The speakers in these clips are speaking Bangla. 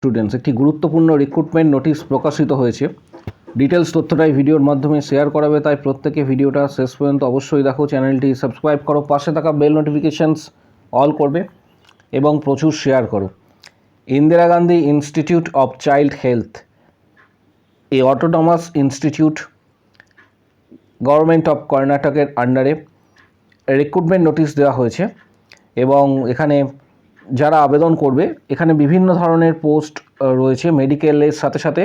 স্টুডেন্টস একটি গুরুত্বপূর্ণ রিক্রুটমেন্ট নোটিশ প্রকাশিত হয়েছে। ডিটেলস তথ্যটাই ভিডিওর মাধ্যমে শেয়ার করাবে, তাই প্রত্যেকে ভিডিওটা শেষ পর্যন্ত অবশ্যই দেখো। চ্যানেলটি সাবস্ক্রাইব করো, পাশে থাকা বেল নোটিফিকেশানস অল করবে এবং প্রচুর শেয়ার করো। Indira Gandhi institute of child health, এই অটোনমাস ইনস্টিটিউট গভর্নমেন্ট অফ কর্ণাটকের আন্ডারে রিক্রুটমেন্ট নোটিশ দেওয়া হয়েছে এবং এখানে যারা আবেদন করবে, এখানে বিভিন্ন ধরনের পোস্ট রয়েছে। মেডিকেলের সাথে সাথে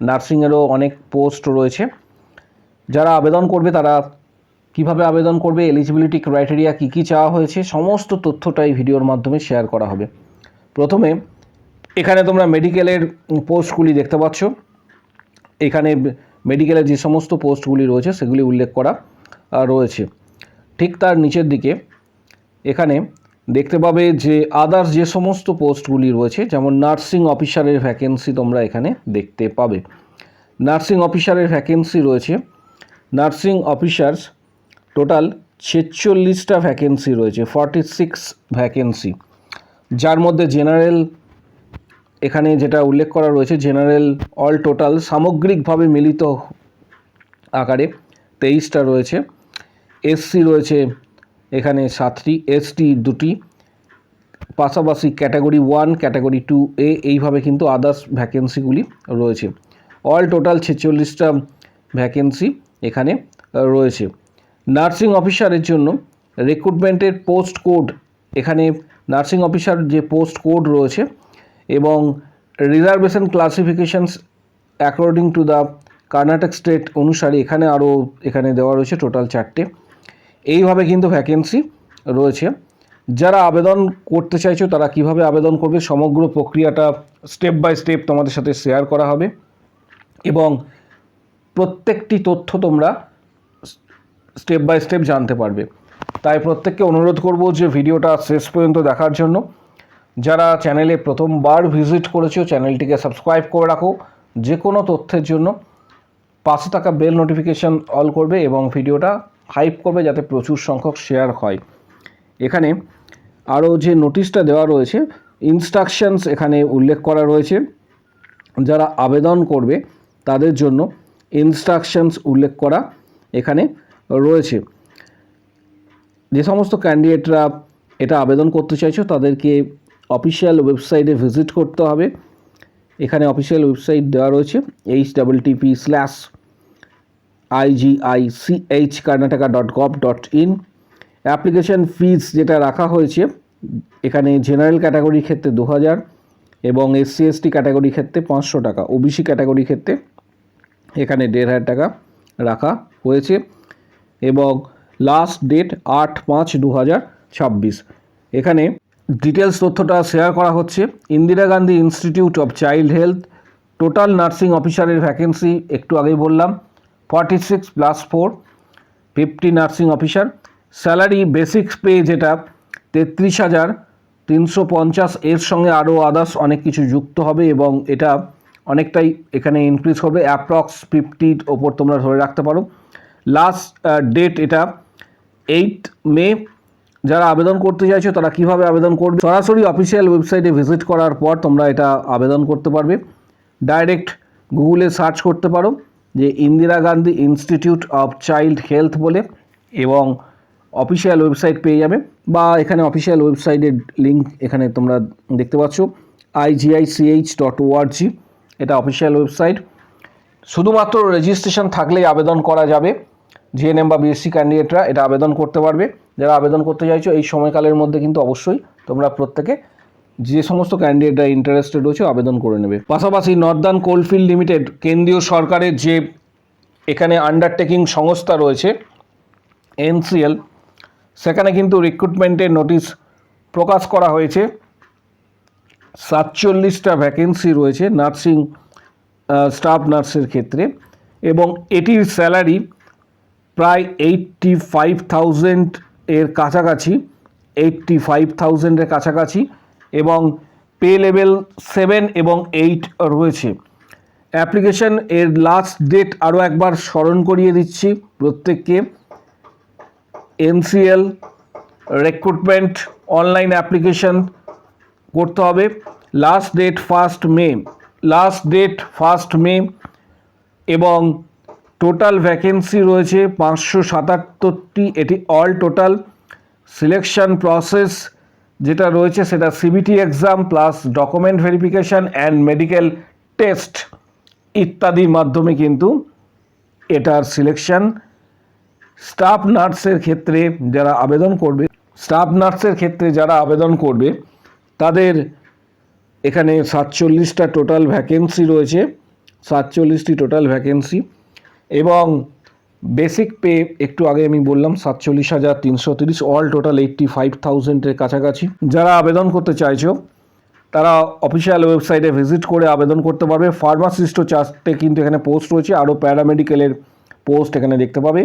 নার্সিংয়েরও অনেক পোস্ট রয়েছে। যারা আবেদন করবে তারা কিভাবে আবেদন করবে, এলিজিবিলিটি ক্রাইটেরিয়া কী কী চাওয়া হয়েছে, সমস্ত তথ্যটাই ভিডিওর মাধ্যমে শেয়ার করা হবে। প্রথমে এখানে তোমরা মেডিকেলের পোস্টগুলি দেখতে পাচ্ছ। এখানে মেডিকেলের যে সমস্ত পোস্টগুলি রয়েছে সেগুলি উল্লেখ করা রয়েছে। ঠিক তার নিচের দিকে এখানে দেখতে পাবে যে আদার্স যে সমস্ত পোস্টগুলি রয়েছে, যেমন নার্সিং অফিসারের ভ্যাকেন্সি তোমরা এখানে দেখতে পাবে। নার্সিং অফিসারের ভ্যাকেন্সি রয়েছে। নার্সিং অফিসার্স টোটাল 46টা ভ্যাকেন্সি রয়েছে, 46 ভ্যাকেন্সি, যার মধ্যে জেনারেল এখানে যেটা উল্লেখ করা রয়েছে, জেনারেল অল টোটাল সামগ্রিকভাবে মিলিত আকারে 23টা রয়েছে। এসসি রয়েছে এখানে 7টি, এসটি 2টি, পাশাপাশি ক্যাটাগরি 1, ক্যাটাগরি 2A, এইভাবে কিন্তু আদার্স ভ্যাকেন্সিগুলি রয়েছে। অল টোটাল 46টা ভ্যাকেন্সি এখানে রয়েছে। নার্সিং অফিসারের জন্য রিক্রুটমেন্টের পোস্ট কোড, এখানে নার্সিং অফিসার যে পোস্ট কোড রয়েছে এবং reservation classifications according to the Karnataka state অনুসারে এখানে দেওয়া রয়েছে টোটাল 4টে। এইভাবে কিন্তু ভ্যাকেন্সি রয়েছে। যারা আবেদন করতে চাইছো তারা কিভাবে আবেদন করবে, সমগ্র প্রক্রিয়াটা স্টেপ বাই স্টেপ তোমাদের সাথে শেয়ার করা হবে এবং প্রত্যেকটি তথ্য তোমরা স্টেপ বাই স্টেপ জানতে পারবে। তাই প্রত্যেককে অনুরোধ করব যে ভিডিওটা শেষ পর্যন্ত দেখার জন্য। যারা চ্যানেলে প্রথমবার ভিজিট করেছো চ্যানেলটিকে সাবস্ক্রাইব করে রাখো। যে কোনো তথ্যের জন্য পাশে থাকা বেল নোটিফিকেশান অল করবে এবং ভিডিওটা হাইপ করবে যাতে প্রচুর সংখ্যক শেয়ার হয়। এখানে আরও যে নোটিশটা দেওয়া রয়েছে, ইনস্ট্রাকশনস এখানে উল্লেখ করা রয়েছে। যারা আবেদন করবে তাদের জন্য ইনস্ট্রাকশনস উল্লেখ করা এখানে রয়েছে। যে সমস্ত ক্যান্ডিডেটরা এটা আবেদন করতে চাইছো তাদেরকে অফিসিয়াল ওয়েবসাইটে ভিজিট করতে হবে। এখানে অফিসিয়াল ওয়েবসাইট দেওয়া রয়েছে http://igich.karnataka.gov.in। অ্যাপ্লিকেশন ফিজ যেটা রাখা হয়েছে এখানে জেনারেল ক্যাটাগরির ক্ষেত্রে 2000 এবং SC ST ক্যাটাগরির ক্ষেত্রে 500 টাকা, OBC ক্যাটাগরির ক্ষেত্রে এখানে 1500 টাকা রাখা হয়েছে এবং লাস্ট ডেট 8/5/2026। এখানে ডিটেলস তথ্যটা শেয়ার করা হচ্ছে। Indira Gandhi institute of child health, total nursing অফিসারের ভ্যাকেন্সি একটু আগেই বললাম 46 + 4, 50 nursing officer. Salary basic pay যেটা 33,350, এর সঙ্গে আরও আদার্স অনেক কিছু যুক্ত হবে এবং এটা অনেকটাই এখানে ইনক্রিজ করবে, অ্যাপ্রক্স 50 ওপর তোমরা ধরে রাখতে পারো। লাস্ট ডেট এটা 8 মে। যারা আবেদন করতে চাইছো তারা কিভাবে আবেদন করবে, সরাসরি অফিসিয়াল ওয়েবসাইটে ভিজিট করার পর তোমরা এটা আবেদন করতে পারবে। ডাইরেক্ট গুগলে সার্চ করতে পারো যে Indira Gandhi institute of child health বলে এবং অফিসিয়াল ওয়েবসাইট পেয়ে যাবে, বা এখানে অফিসিয়াল ওয়েবসাইটের লিঙ্ক এখানে তোমরা দেখতে পাচ্ছ igich.org, এটা অফিসিয়াল ওয়েবসাইট। শুধুমাত্র রেজিস্ট্রেশন থাকলেই আবেদন করা যাবে। জিএনএম বা বিএসসি ক্যান্ডিডেটরা এটা আবেদন করতে পারবে। যারা আবেদন করতে চাইছো এই সময়কালের মধ্যে কিন্তু অবশ্যই তোমরা প্রত্যেকে যে সমস্ত ক্যান্ডিডেটরা ইন্টারেস্টেড রয়েছে আবেদন করে নেবে। পাশাপাশি নর্দার্ন কোলফিল্ড লিমিটেড, কেন্দ্রীয় সরকারের যে এখানে আন্ডারটেকিং সংস্থা রয়েছে NCL, সেখানে কিন্তু রিক্রুটমেন্টের নোটিশ প্রকাশ করা হয়েছে। 47টা ভ্যাকেন্সি রয়েছে নার্সিং স্টাফ নার্সের ক্ষেত্রে এবং এটির স্যালারি প্রায় 85,000 এর কাছাকাছি, 85,000 এর কাছাকাছি এবং পে লেভেল 7 এবং 8 রয়েছে। অ্যাপ্লিকেশন এর লাস্ট ডেট আরও একবার স্মরণ করিয়ে দিচ্ছি প্রত্যেককে, NCL রিক্রুটমেন্ট অনলাইন অ্যাপ্লিকেশন করতে হবে লাস্ট ডেট 1 মে এবং টোটাল ভ্যাকেন্সি রয়েছে 577টি। এটি অল টোটাল। সিলেকশন প্রসেস যেটা রয়েছে সেটা CBT exam plus document verification and medical test ইত্যাদির মাধ্যমে কিন্তু এটার সিলেকশন। স্টাফ নার্সের ক্ষেত্রে যারা আবেদন করবে তাদের এখানে 47টা টোটাল ভ্যাকেন্সি রয়েছে, 47টি টোটাল ভ্যাকেন্সি এবং বেসিক পে একটু আগে আমি বললাম 47,330, অল টোটাল 85,000-এর কাছাকাছি। যারা আবেদন করতে চাইছো তারা অফিসিয়াল ওয়েবসাইটে ভিজিট করে আবেদন করতে পারবে। ফার্মাসিস্টও 4টে কিন্তু এখানে পোস্ট রয়েছে, আরও প্যারামেডিক্যালের পোস্ট এখানে দেখতে পাবে।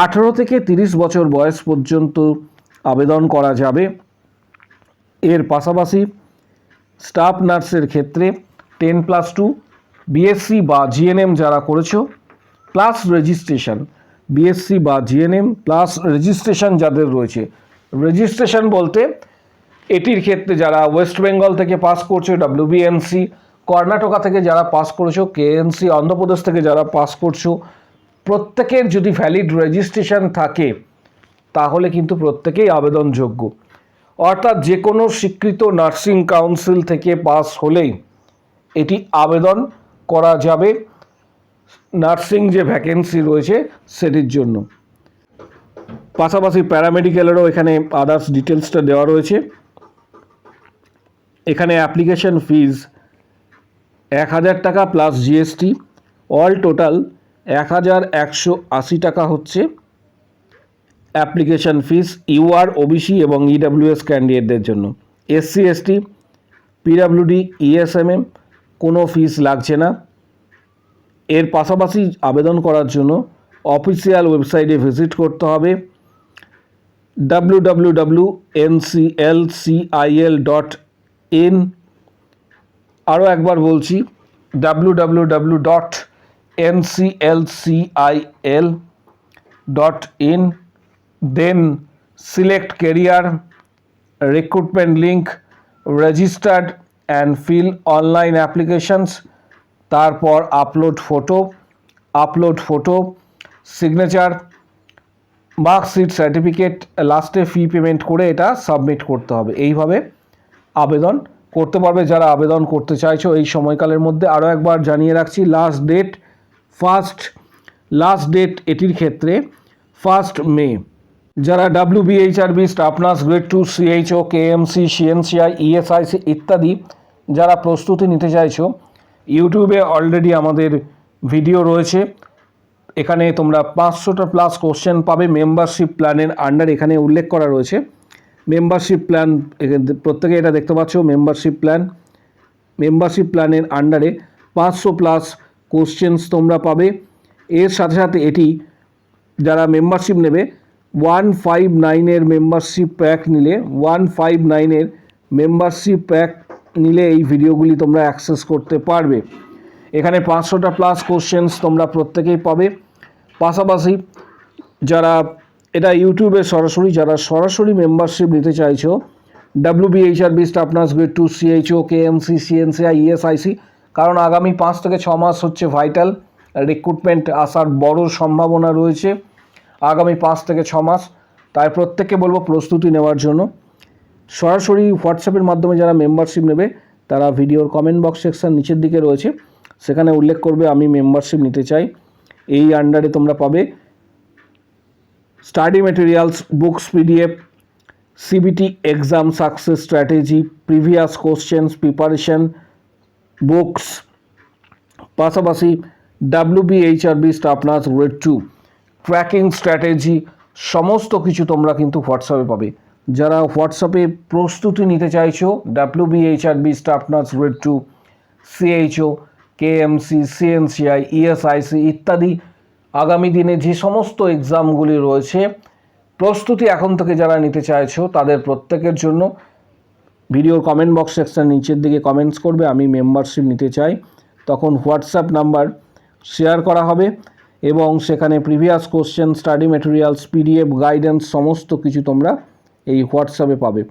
18 থেকে 30 বছর বয়স পর্যন্ত আবেদন করা যাবে। এর পাশাপাশি স্টাফ নার্সের ক্ষেত্রে 10+2 বিএসসি বা জিএনএম যারা করেছো প্লাস রেজিস্ট্রেশন, বিএসসি বা জিএনএম প্লাস রেজিস্ট্রেশন যাদের রয়েছে, রেজিস্ট্রেশন বলতে এটির ক্ষেত্রে যারা ওয়েস্ট বেঙ্গল থেকে পাস করছো, ডব্লিউবিএনসি, কর্ণাটকা থেকে যারা পাস করেছো, কেএনসি, অন্ধ্রপ্রদেশ থেকে যারা পাস করছো, প্রত্যেকের যদি ভ্যালিড রেজিস্ট্রেশন থাকে তাহলে কিন্তু প্রত্যেকেই আবেদনযোগ্য। অর্থাৎ যে কোনো স্বীকৃত নার্সিং কাউন্সিল থেকে পাস হলেই এটি আবেদন করা যাবে নার্সিং যে ভ্যাকেন্সি রয়েছে সেটির জন্য। পাশাপাশি প্যারামেডিক্যালেরও এখানে আদার্স ডিটেলসটা দেওয়া রয়েছে। এখানে অ্যাপ্লিকেশন ফিজ 1,000 টাকা প্লাস জিএসটি, অল টোটাল 1,180 টাকা হচ্ছে অ্যাপ্লিকেশন ফিস ইউআর, ওবিসি এবং ইডাব্লিউএস ক্যান্ডিডেটদের জন্য। এসসি, এসটি, পিডাব্লিউডি, ইএসএমএম কোনো ফিস লাগছে না। এর পাশাপাশি আবেদন করার জন্য অফিসিয়াল ওয়েবসাইটে ভিজিট করতে হবে www.nclcil.in। আরও একবার বলছি www.nclcil.in, then select career, recruitment link, registered and fill online applications, তারপর upload photo, signature, marksheet, certificate, লাস্টে ফি পেমেন্ট করে এটা সাবমিট করতে হবে। এইভাবে আবেদন করতে পারবে যারা আবেদন করতে চাইছো এই সময়কালের মধ্যে। আরও একবার জানিয়ে রাখছি লাস্ট ডেট এটির ক্ষেত্রে 1 মে। যারা WBHRB, staff nurse grade 2, CHO, KMC, CNCI, ESIC ইত্যাদি যারা প্রস্তুতি নিতে চাইছো, ইউটিউবে অলরেডি আমাদের ভিডিও রয়েছে। এখানে তোমরা 500টা প্লাস কোশ্চেন পাবে মেম্বারশিপ প্ল্যানের আন্ডার, এখানে উল্লেখ করা রয়েছে মেম্বারশিপ প্ল্যান, প্রত্যেকে এটা দেখতে পাচ্ছ। মেম্বারশিপ প্ল্যানের আন্ডারে 500 প্লাস কোশ্চেন্স তোমরা পাবে। এর সাথে সাথে এটি যারা মেম্বারশিপ নেবে 159-এর মেম্বারশিপ প্যাক নিলে এই ভিডিওগুলি তোমরা অ্যাক্সেস করতে পারবে। এখানে 500টা প্লাস কোশ্চেন্স তোমরা প্রত্যেকেই পাবে। পাশাপাশি যারা এটা ইউটিউবে যারা সরাসরি মেম্বারশিপ নিতে চাইছো, WBHRB, staff nurse grade 2, CHO, KMC, CNCI, ESIC, কারণ আগামী 5 থেকে 6 মাস হচ্ছে ভাইটাল, রিক্রুটমেন্ট আসার বড় সম্ভাবনা রয়েছে আগামী 5 থেকে 6 মাস। তাই প্রত্যেককে বলবো প্রস্তুতি নেওয়ার জন্য। সরাসরি হোয়াটসঅ্যাপের মাধ্যমে যারা মেম্বারশিপ নেবে তারা ভিডিওর কমেন্ট বক্স সেকশন নিচের দিকে রয়েছে, সেখানে উল্লেখ করবে আমি মেম্বারশিপ নিতে চাই। এই আন্ডারে তোমরা পাবে study materials, books, PDF, CBT exam success strategy, previous questions preparation books, পাশাপাশি WBHRB, staff nurse grade 2 tracking strategy, সমস্ত কিছু তোমরা কিন্তু হোয়াটসঅ্যাপে পাবে। যারা হোয়াটসঅ্যাপে প্রস্তুতি নিতে চাইছো WBHRB, staff nurse grade 2, CHO, KMC, CNCI, ESIC ইত্যাদি আগামী দিনে যে সমস্ত এক্সামগুলি রয়েছে প্রস্তুতি এখন থেকে যারা নিতে চাইছো তাদের প্রত্যেকের জন্য ভিডিওর কমেন্ট বক্স সেকশন নিচের দিকে কমেন্টস করবে আমি মেম্বারশিপ নিতে চাই। তখন হোয়াটসঅ্যাপ নাম্বার শেয়ার করা হবে এবং সেখানে previous question, study materials, PDF, guidance সমস্ত কিছু তোমরা এই হোয়াটসঅ্যাপে পাবে।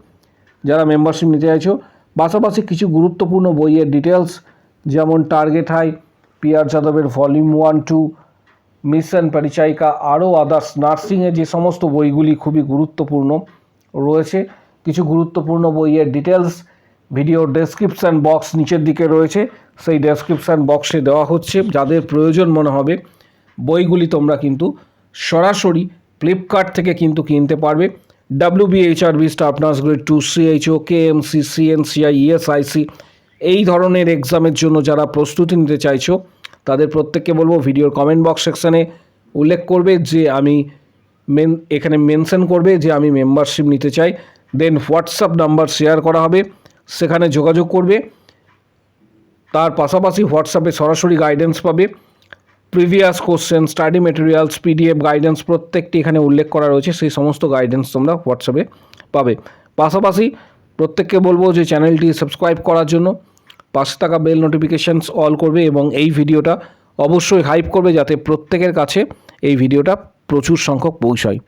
যারা মেম্বারশিপ নিতে চাইছো পাশাপাশি কিছু গুরুত্বপূর্ণ বইয়ের ডিটেলস যেমন টার্গেট হাই, পিয়ার যাদবের ভলিউম 1-2, মিশন পরিচায়িকা, আরও আদার্স নার্সিংয়ের যে সমস্ত বইগুলি খুবই গুরুত্বপূর্ণ রয়েছে, কিছু গুরুত্বপূর্ণ বইয়ের ডিটেলস ভিডিওর ডেসক্রিপশান বক্স নিচের দিকে রয়েছে, সেই ডেসক্রিপশান বক্সে দেওয়া হচ্ছে। যাদের প্রয়োজন মনে হবে বইগুলি তোমরা কিন্তু সরাসরি ফ্লিপকার্ট থেকে কিন্তু কিনতে পারবে। WBHRB, staff nurse grade 2, CHO, KMC, CNCI, ESIC এই ধরনের এক্সামের জন্য যারা প্রস্তুতি নিতে চাইছো তাদের প্রত্যেককে বলবো ভিডিওর কমেন্ট বক্স সেকশানে উল্লেখ করবে যে আমি এখানে মেনশন করবে যে আমি মেম্বারশিপ নিতে চাই, দেন হোয়াটসঅ্যাপ নাম্বার শেয়ার করা হবে, সেখানে যোগাযোগ করবে। তার পাশাপাশি হোয়াটসঅ্যাপে সরাসরি গাইডেন্স পাবে, previous question, study materials, PDF guidance প্রত্যেকটি এখানে উল্লেখ করা রয়েছে, সেই সমস্ত গাইডেন্স তোমরা হোয়াটসঅ্যাপে পাবে। পাশাপাশি প্রত্যেককে বলবো যে চ্যানেলটি সাবস্ক্রাইব করার জন্য পাশে থাকা বেল নোটিফিকেশানস অল করবে এবং এই ভিডিওটা অবশ্যই হাইপ করবে যাতে প্রত্যেকের কাছে এই ভিডিওটা প্রচুর সংখ্যক পৌঁছায়।